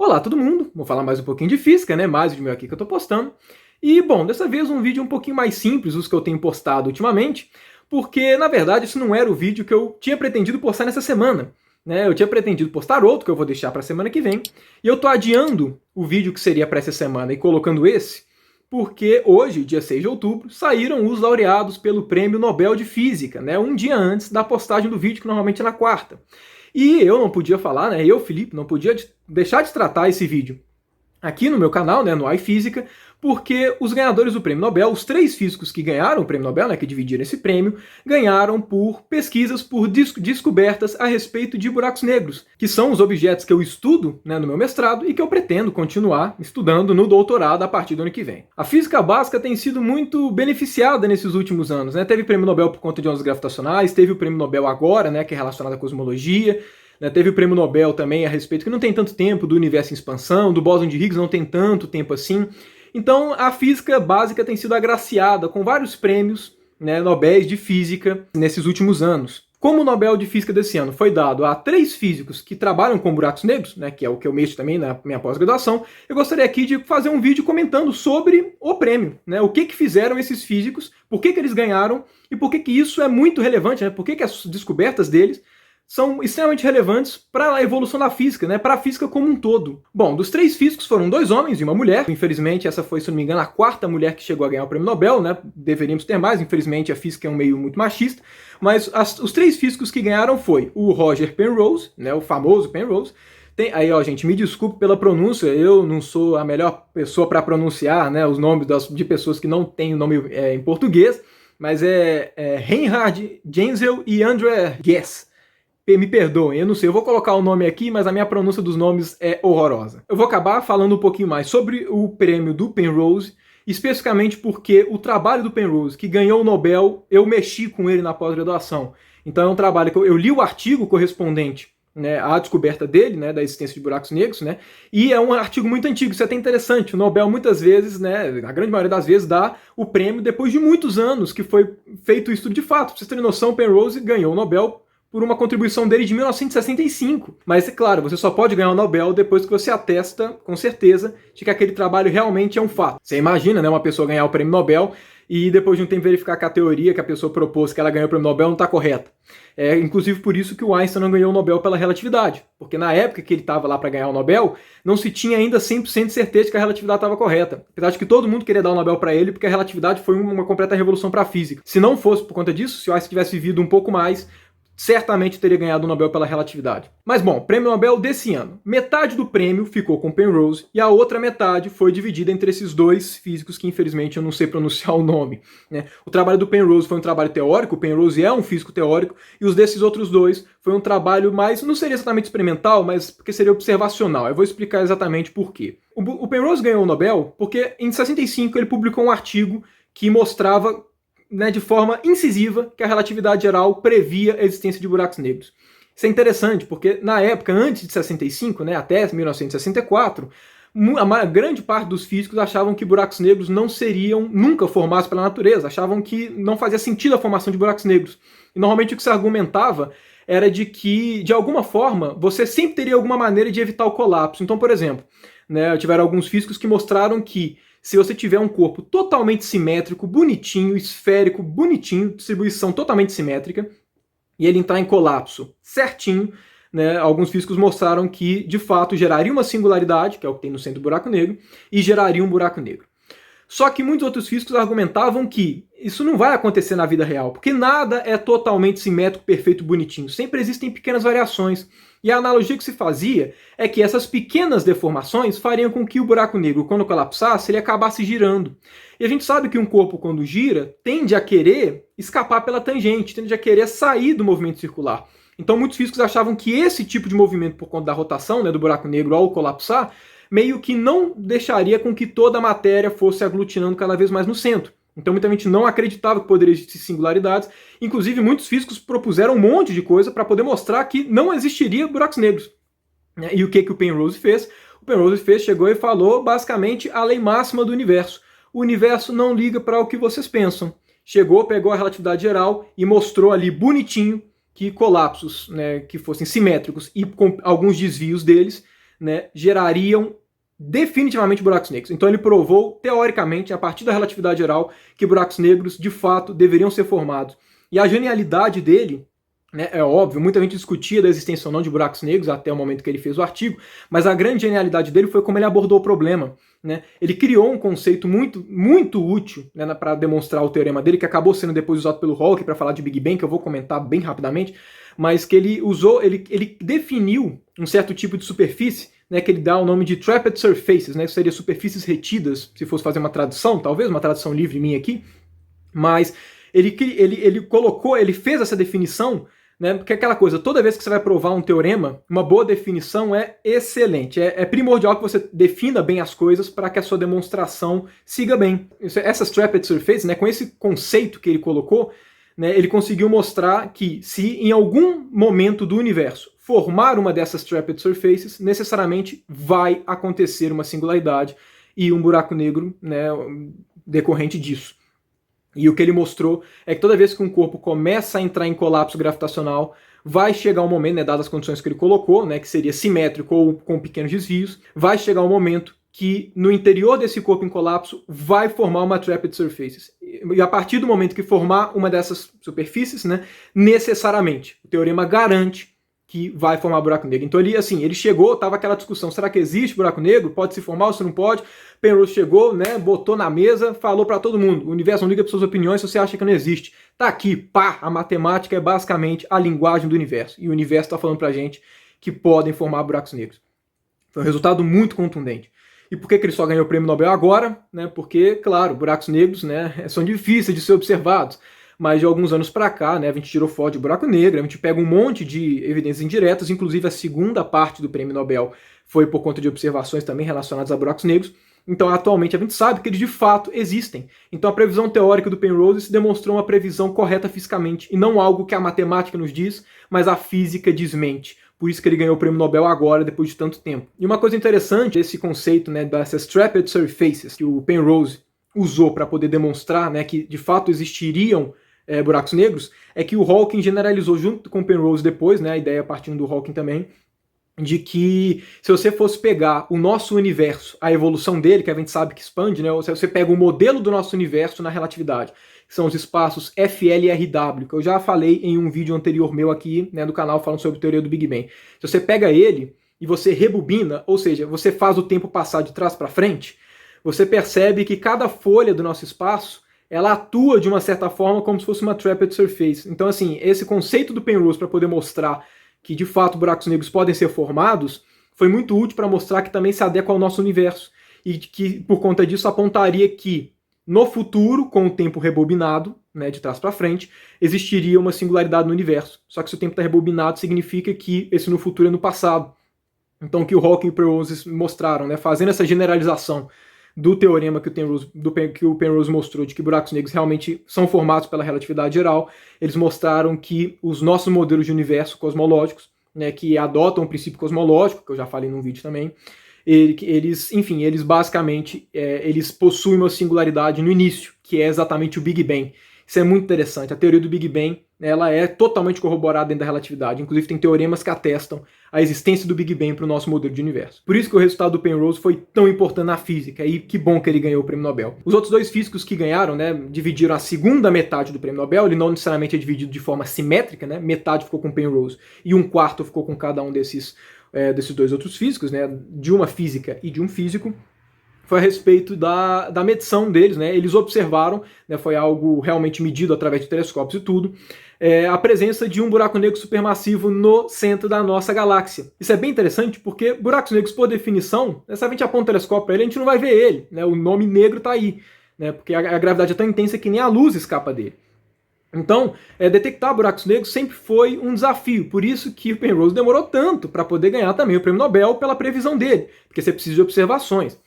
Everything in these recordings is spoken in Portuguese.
Olá todo mundo, vou falar mais um pouquinho de física, né? Mais de meu aqui que eu tô postando. E bom, dessa vez um vídeo um pouquinho mais simples, os que eu tenho postado ultimamente, porque na verdade isso não era o vídeo que eu tinha pretendido postar nessa semana, né? Eu tinha pretendido postar outro que eu vou deixar para a semana que vem, e eu tô adiando o vídeo que seria para essa semana e colocando esse, porque hoje, dia 6 de outubro, saíram os laureados pelo Prêmio Nobel de Física, né? Um dia antes da postagem do vídeo, que normalmente é na quarta. E eu não podia falar, né? Eu, Felipe, não podia deixar de tratar esse vídeo aqui no meu canal, né, no iFísica, porque os ganhadores do Prêmio Nobel, os 3 físicos que ganharam o Prêmio Nobel, né, que dividiram esse prêmio, ganharam por pesquisas, por descobertas a respeito de buracos negros, que são os objetos que eu estudo, né, no meu mestrado e que eu pretendo continuar estudando no doutorado a partir do ano que vem. A física básica tem sido muito beneficiada nesses últimos anos, né? Teve Prêmio Nobel por conta de ondas gravitacionais, teve o Prêmio Nobel agora, né, que é relacionado à cosmologia. Teve o Prêmio Nobel também a respeito, que não tem tanto tempo, do universo em expansão, do bóson de Higgs não tem tanto tempo assim. Então a física básica tem sido agraciada com vários prêmios, né, Nobéis de física nesses últimos anos. Como o Nobel de Física desse ano foi dado a 3 físicos que trabalham com buracos negros, né, que é o que eu mexo também na minha pós-graduação, eu gostaria aqui de fazer um vídeo comentando sobre o prêmio, né, o que fizeram esses físicos, por que eles ganharam e por que isso é muito relevante, né, por que as descobertas deles são extremamente relevantes para a evolução da física, né, para a física como um todo. Bom, dos 3 físicos foram 2 homens e uma mulher. Infelizmente, essa foi, se não me engano, a 4ª mulher que chegou a ganhar o Prêmio Nobel, né? Deveríamos ter mais, infelizmente a física é um meio muito machista. Mas os 3 físicos que ganharam foi o Roger Penrose, né, o famoso Penrose. Aí, ó, gente, me desculpe pela pronúncia, eu não sou a melhor pessoa para pronunciar, né, os nomes de pessoas que não têm o nome em português, mas é Reinhard Genzel e André Ghez. Me perdoem, eu não sei, eu vou colocar o nome aqui, mas a minha pronúncia dos nomes é horrorosa. Eu vou acabar falando um pouquinho mais sobre o prêmio do Penrose, especificamente porque o trabalho do Penrose, que ganhou o Nobel, eu mexi com ele na pós-graduação. Então é um trabalho que eu li o artigo correspondente, né, à descoberta dele, né, da existência de buracos negros, né, e é um artigo muito antigo, isso é até interessante. O Nobel muitas vezes, né, a grande maioria das vezes, dá o prêmio depois de muitos anos que foi feito o estudo de fato. Pra vocês terem noção, o Penrose ganhou o Nobel por uma contribuição dele de 1965. Mas, é claro, você só pode ganhar o Nobel depois que você atesta, com certeza, de que aquele trabalho realmente é um fato. Você imagina, né, uma pessoa ganhar o Prêmio Nobel e depois de um tempo verificar que a teoria que a pessoa propôs, que ela ganhou o Prêmio Nobel, não está correta. É inclusive por isso que o Einstein não ganhou o Nobel pela relatividade. Porque na época que ele estava lá para ganhar o Nobel, não se tinha ainda 100% de certeza de que a relatividade estava correta. Apesar de que todo mundo queria dar o Nobel para ele, porque a relatividade foi uma completa revolução para a física. Se não fosse por conta disso, se o Einstein tivesse vivido um pouco mais, certamente teria ganhado o Nobel pela relatividade. Mas bom, Prêmio Nobel desse ano. Metade do prêmio ficou com Penrose e a outra metade foi dividida entre esses 2 físicos que infelizmente eu não sei pronunciar o nome, né? O trabalho do Penrose foi um trabalho teórico, o Penrose é um físico teórico, e os desses outros 2 foi um trabalho mais, não seria exatamente experimental, mas porque seria observacional. Eu vou explicar exatamente por quê. O Penrose ganhou o Nobel porque em 65 ele publicou um artigo que mostrava, né, de forma incisiva, que a relatividade geral previa a existência de buracos negros. Isso é interessante, porque na época, antes de 65, né, até 1964, a grande parte dos físicos achavam que buracos negros não seriam nunca formados pela natureza, achavam que não fazia sentido a formação de buracos negros. E normalmente o que se argumentava era de que, de alguma forma, você sempre teria alguma maneira de evitar o colapso. Então, por exemplo, né, tiveram alguns físicos que mostraram que se você tiver um corpo totalmente simétrico, bonitinho, esférico, bonitinho, distribuição totalmente simétrica, e ele entrar em colapso certinho, né, alguns físicos mostraram que, de fato, geraria uma singularidade, que é o que tem no centro do buraco negro, e geraria um buraco negro. Só que muitos outros físicos argumentavam que isso não vai acontecer na vida real, porque nada é totalmente simétrico, perfeito, bonitinho. Sempre existem pequenas variações. E a analogia que se fazia é que essas pequenas deformações fariam com que o buraco negro, quando colapsasse, ele acabasse girando. E a gente sabe que um corpo, quando gira, tende a querer escapar pela tangente, tende a querer sair do movimento circular. Então muitos físicos achavam que esse tipo de movimento, por conta da rotação, né, do buraco negro ao colapsar, meio que não deixaria com que toda a matéria fosse aglutinando cada vez mais no centro. Então muita gente não acreditava que poderia existir singularidades. Inclusive muitos físicos propuseram um monte de coisa para poder mostrar que não existiria buracos negros. E o que o Penrose fez? O Penrose chegou e falou basicamente a lei máxima do universo. O universo não liga para o que vocês pensam. Chegou, pegou a relatividade geral e mostrou ali bonitinho que colapsos, né, que fossem simétricos e com alguns desvios deles, né, gerariam definitivamente buracos negros. Então ele provou, teoricamente, a partir da relatividade geral, que buracos negros, de fato, deveriam ser formados. E a genialidade dele, né, é óbvio, muita gente discutia da existência ou não de buracos negros até o momento que ele fez o artigo, mas a grande genialidade dele foi como ele abordou o problema. Né? Ele criou um conceito muito útil, né, para demonstrar o teorema dele, que acabou sendo depois usado pelo Hawking para falar de Big Bang, que eu vou comentar bem rapidamente, mas que ele usou, ele definiu um certo tipo de superfície, né, que ele dá o nome de trapped surfaces, né, que seria superfícies retidas, se fosse fazer uma tradução, talvez, uma tradução livre minha aqui, mas ele colocou, ele fez essa definição, né, porque é aquela coisa, toda vez que você vai provar um teorema, uma boa definição é excelente, é primordial que você defina bem as coisas para que a sua demonstração siga bem. Essas trapped surfaces, né, com esse conceito que ele colocou, né, ele conseguiu mostrar que se em algum momento do universo formar uma dessas trapped surfaces, necessariamente vai acontecer uma singularidade e um buraco negro, né, decorrente disso. E o que ele mostrou é que toda vez que um corpo começa a entrar em colapso gravitacional, vai chegar um momento, né, dadas as condições que ele colocou, né, que seria simétrico ou com pequenos desvios, vai chegar um momento que no interior desse corpo em colapso vai formar uma trapped surface. E a partir do momento que formar uma dessas superfícies, né, necessariamente, o teorema garante que vai formar buraco negro. Então ele chegou, tava aquela discussão, será que existe buraco negro? Pode se formar ou se não pode? Penrose chegou, né, botou na mesa, falou para todo mundo, o universo não liga para suas opiniões se você acha que não existe. Tá aqui, pá, a matemática é basicamente a linguagem do universo. E o universo está falando pra gente que podem formar buracos negros. Foi um resultado muito contundente. E por que ele só ganhou o prêmio Nobel agora? Né, porque, claro, buracos negros, né, são difíceis de ser observados. Mas de alguns anos para cá, né, a gente tirou foto de buraco negro, a gente pega um monte de evidências indiretas, inclusive a segunda parte do prêmio Nobel foi por conta de observações também relacionadas a buracos negros. Então, atualmente, a gente sabe que eles de fato existem. Então, a previsão teórica do Penrose se demonstrou uma previsão correta fisicamente, e não algo que a matemática nos diz, mas a física desmente. Por isso que ele ganhou o prêmio Nobel agora, depois de tanto tempo. E uma coisa interessante, esse conceito, né, dessas trapped surfaces que o Penrose usou para poder demonstrar, né, que de fato existiriam buracos negros, é que o Hawking generalizou junto com o Penrose depois, né, a ideia partindo do Hawking também, de que se você fosse pegar o nosso universo, a evolução dele, que a gente sabe que expande, né, ou se você pega o modelo do nosso universo na relatividade, que são os espaços FL e RW, que eu já falei em um vídeo anterior meu aqui, né, do canal falando sobre a teoria do Big Bang. Se você pega ele e você rebobina, ou seja, você faz o tempo passar de trás para frente, você percebe que cada folha do nosso espaço ela atua de uma certa forma como se fosse uma trapped surface. Então, assim, esse conceito do Penrose para poder mostrar que, de fato, buracos negros podem ser formados, foi muito útil para mostrar que também se adequa ao nosso universo. E que, por conta disso, apontaria que, no futuro, com o tempo rebobinado, né, de trás para frente, existiria uma singularidade no universo. Só que se o tempo está rebobinado, significa que esse no futuro é no passado. Então, o que o Hawking e o Penrose mostraram, né, fazendo essa generalização do teorema que o Penrose mostrou de que buracos negros realmente são formados pela relatividade geral, eles mostraram que os nossos modelos de universo cosmológicos, né, que adotam o princípio cosmológico, que eu já falei num vídeo também, eles basicamente eles possuem uma singularidade no início, que é exatamente o Big Bang. Isso é muito interessante. A teoria do Big Bang, ela é totalmente corroborada dentro da relatividade. Inclusive tem teoremas que atestam a existência do Big Bang para o nosso modelo de universo. Por isso que o resultado do Penrose foi tão importante na física, e que bom que ele ganhou o prêmio Nobel. Os outros dois físicos que ganharam, né, dividiram a segunda metade do prêmio Nobel. Ele não necessariamente é dividido de forma simétrica, né, metade ficou com o Penrose e um quarto ficou com cada um desses dois outros físicos, né, de uma física e de um físico. Foi a respeito da medição deles, né? Eles observaram, né, foi algo realmente medido através de telescópios e tudo, a presença de um buraco negro supermassivo no centro da nossa galáxia. Isso é bem interessante porque buracos negros, por definição, se a gente aponta um telescópio para ele, a gente não vai ver ele, né? O nome negro está aí, né? Porque a gravidade é tão intensa que nem a luz escapa dele. Então, detectar buracos negros sempre foi um desafio, por isso que o Penrose demorou tanto para poder ganhar também o prêmio Nobel pela previsão dele, porque você precisa de observações.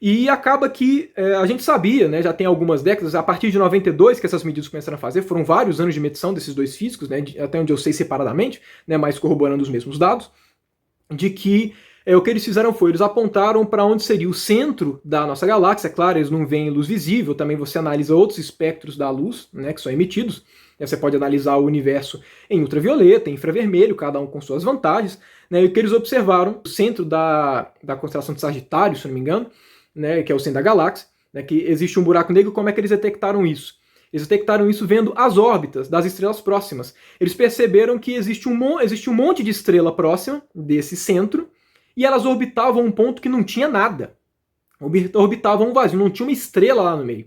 E acaba que a gente sabia, né, já tem algumas décadas, a partir de 92 que essas medidas começaram a fazer, foram vários anos de medição desses dois físicos, né, até onde eu sei separadamente, né, mas corroborando os mesmos dados, de que o que eles fizeram foi, eles apontaram para onde seria o centro da nossa galáxia. Claro, eles não veem luz visível, também você analisa outros espectros da luz, né, que são emitidos, Você pode analisar o universo em ultravioleta, em infravermelho, cada um com suas vantagens, né? E o que eles observaram no centro da constelação de Sagitário, se não me engano, né, que é o centro da galáxia, né, que existe um buraco negro. Como é que eles detectaram isso? Eles detectaram isso vendo as órbitas das estrelas próximas. Eles perceberam que existe um monte de estrela próxima desse centro, e elas orbitavam um ponto que não tinha nada. Orbitavam um vazio, não tinha uma estrela lá no meio.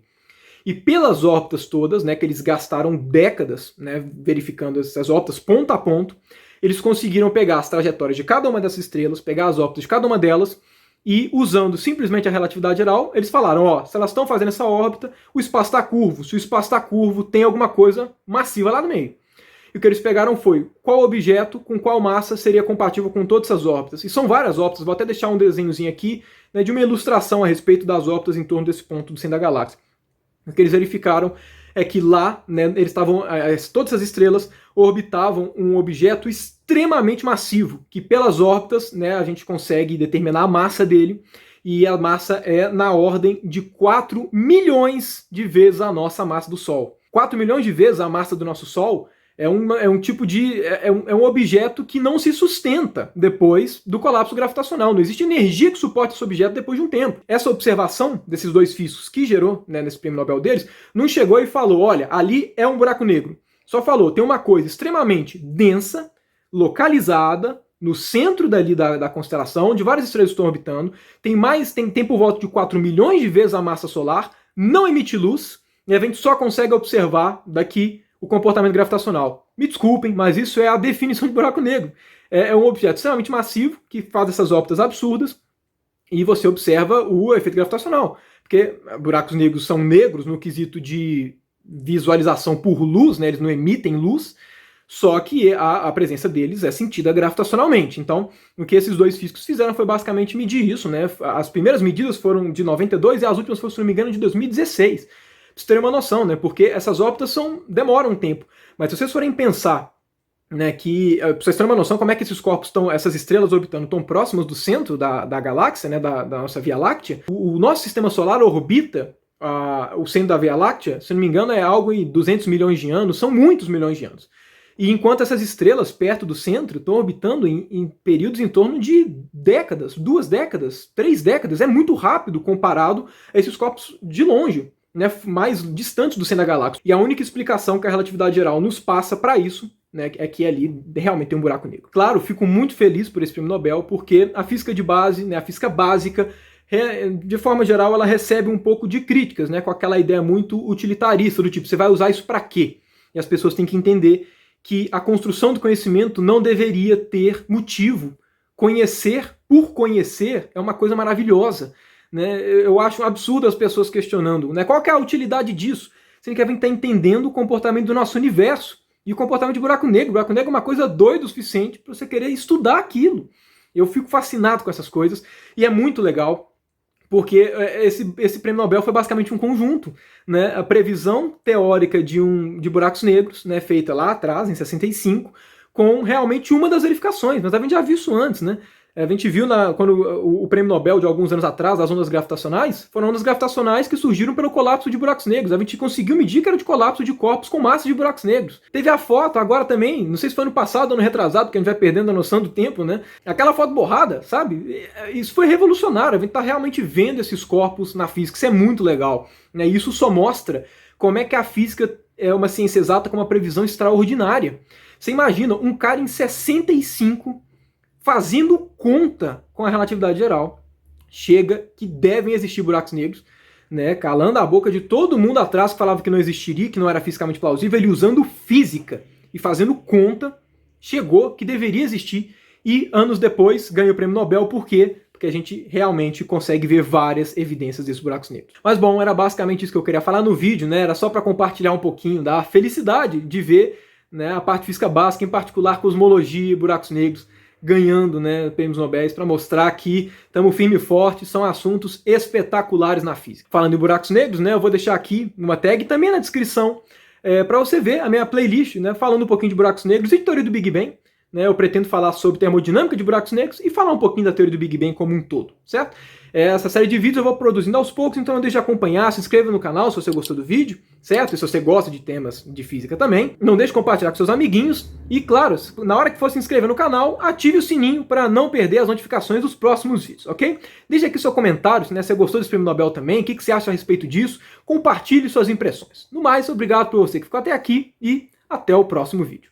E pelas órbitas todas, né, que eles gastaram décadas, né, verificando essas órbitas ponto a ponto, eles conseguiram pegar as trajetórias de cada uma dessas estrelas, pegar as órbitas de cada uma delas, e usando simplesmente a relatividade geral, eles falaram, ó, se elas estão fazendo essa órbita, o espaço está curvo. Se o espaço está curvo, tem alguma coisa massiva lá no meio. E o que eles pegaram foi qual objeto com qual massa seria compatível com todas essas órbitas. E são várias órbitas, vou até deixar um desenhozinho aqui, né, de uma ilustração a respeito das órbitas em torno desse ponto do centro da galáxia. O que eles verificaram é que lá, né, eles estavam, todas as estrelas orbitavam um objeto extremamente massivo, que pelas órbitas, né, a gente consegue determinar a massa dele, e a massa é na ordem de 4 milhões de vezes a nossa massa do Sol. 4 milhões de vezes a massa do nosso Sol é um objeto que não se sustenta depois do colapso gravitacional. Não existe energia que suporte esse objeto depois de um tempo. Essa observação desses dois físicos que gerou, né, nesse prêmio Nobel deles, não chegou e falou, olha, ali é um buraco negro. Só falou, tem uma coisa extremamente densa, localizada, no centro dali da constelação, onde várias estrelas estão orbitando, tem por volta de 4 milhões de vezes a massa solar, não emite luz, e a gente só consegue observar daqui o comportamento gravitacional. Me desculpem, mas isso é a definição de buraco negro. É um objeto extremamente massivo que faz essas órbitas absurdas e você observa o efeito gravitacional. Porque buracos negros são negros no quesito de visualização por luz, né? Eles não emitem luz, só que a presença deles é sentida gravitacionalmente. Então, o que esses dois físicos fizeram foi basicamente medir isso, né? As primeiras medidas foram de 92 e as últimas foram, se não me engano, de 2016. Pra vocês terem uma noção, né? Porque essas órbitas demoram um tempo. Mas se vocês forem pensar, né, pra vocês terem uma noção como é que esses corpos essas estrelas orbitando tão próximas do centro da galáxia, né, da nossa Via Láctea, o nosso sistema solar orbita o centro da Via Láctea, se não me engano, é algo em 200 milhões de anos, são muitos milhões de anos. E enquanto essas estrelas perto do centro estão orbitando em períodos em torno de décadas, 2 décadas, 3 décadas, é muito rápido comparado a esses corpos de longe, né, mais distantes do centro da galáxia. E a única explicação que a relatividade geral nos passa para isso, né, é que ali realmente tem um buraco negro. Claro, fico muito feliz por esse prêmio Nobel, porque a física de base, né, a física básica, de forma geral, ela recebe um pouco de críticas, né, com aquela ideia muito utilitarista, do tipo, você vai usar isso para quê? E as pessoas têm que entender que a construção do conhecimento não deveria ter motivo. Conhecer por conhecer é uma coisa maravilhosa. Né? Eu acho absurdo as pessoas questionando, né? Qual que é a utilidade disso? Você quer estar entendendo o comportamento do nosso universo e o comportamento de buraco negro. Buraco negro é uma coisa doida o suficiente para você querer estudar aquilo. Eu fico fascinado com essas coisas e é muito legal, porque esse prêmio Nobel foi basicamente um conjunto, né? A previsão teórica de buracos negros, né, feita lá atrás, em 65, com realmente uma das verificações. Mas a gente já viu isso antes, né? A gente viu quando o prêmio Nobel de alguns anos atrás, as ondas gravitacionais, foram ondas gravitacionais que surgiram pelo colapso de buracos negros. A gente conseguiu medir que era de colapso de corpos com massa de buracos negros. Teve a foto agora também, não sei se foi ano passado ou ano retrasado, porque a gente vai perdendo a noção do tempo, né? Aquela foto borrada, sabe? Isso foi revolucionário. A gente tá realmente vendo esses corpos na física. Isso é muito legal, né? Isso só mostra como é que a física é uma ciência exata com uma previsão extraordinária. Você imagina um cara em 65 fazendo conta com a relatividade geral, chega que devem existir buracos negros, né, calando a boca de todo mundo atrás que falava que não existiria, que não era fisicamente plausível, ele usando física e fazendo conta, chegou que deveria existir e anos depois ganhou o prêmio Nobel. Por quê? Porque a gente realmente consegue ver várias evidências desses buracos negros. Mas bom, era basicamente isso que eu queria falar no vídeo, né, era só para compartilhar um pouquinho da felicidade de ver, né, a parte física básica, em particular cosmologia e buracos negros, ganhando, né, prêmios Nobel, para mostrar que estamos firme e forte, são assuntos espetaculares na física. Falando em buracos negros, né, eu vou deixar aqui uma tag também na descrição para você ver a minha playlist, né, falando um pouquinho de buracos negros e de teoria do Big Bang. né, eu pretendo falar sobre termodinâmica de buracos negros e falar um pouquinho da teoria do Big Bang como um todo, certo? Essa série de vídeos eu vou produzindo aos poucos, então não deixe de acompanhar, se inscreva no canal se você gostou do vídeo, certo? E se você gosta de temas de física também. Não deixe de compartilhar com seus amiguinhos e, claro, na hora que for se inscrever no canal, ative o sininho para não perder as notificações dos próximos vídeos, ok? Deixe aqui seu comentário, né, se você gostou desse prêmio Nobel também, o que você acha a respeito disso, compartilhe suas impressões. No mais, obrigado por você que ficou até aqui e até o próximo vídeo.